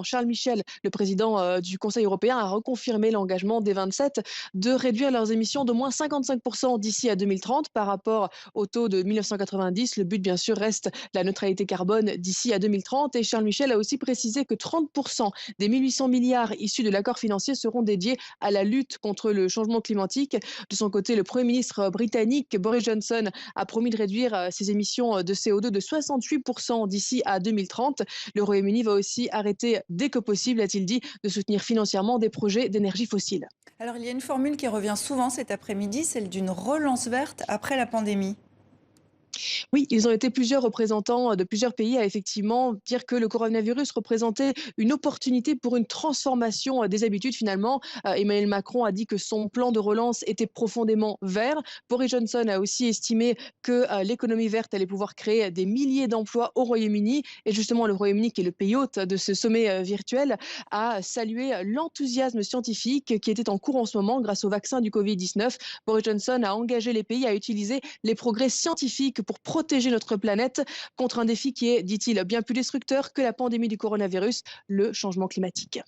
Charles Michel, le président du Conseil européen, a reconfirmé l'engagement des 27 de réduire leurs émissions d'au moins 55% d'ici à 2030 par rapport au taux de 1990. Le but, bien sûr, reste la neutralité carbone d'ici à 2030. Et Charles Michel a aussi précisé que 30% des 1800 milliards issus de l'accord financier seront dédiés à la lutte contre le changement climatique. De son côté, le Premier ministre britannique Boris Johnson a promis de réduire ses émissions de CO2 de 68% d'ici à 2030. Le Royaume-Uni va aussi arrêter dès que possible, a-t-il dit, de soutenir financièrement des projets d'énergie fossile. Alors, il y a une formule qui revient souvent cet après-midi, celle d'une relance verte après la pandémie. Oui, ils ont été plusieurs représentants de plusieurs pays à effectivement dire que le coronavirus représentait une opportunité pour une transformation des habitudes finalement. Emmanuel Macron a dit que son plan de relance était profondément vert. Boris Johnson a aussi estimé que l'économie verte allait pouvoir créer des milliers d'emplois au Royaume-Uni. Et justement, le Royaume-Uni, qui est le pays hôte de ce sommet virtuel, a salué l'enthousiasme scientifique qui était en cours en ce moment grâce au vaccin du Covid-19. Boris Johnson a engagé les pays à utiliser les progrès scientifiques pour protéger notre planète contre un défi qui est, dit-il, bien plus destructeur que la pandémie du coronavirus, le changement climatique.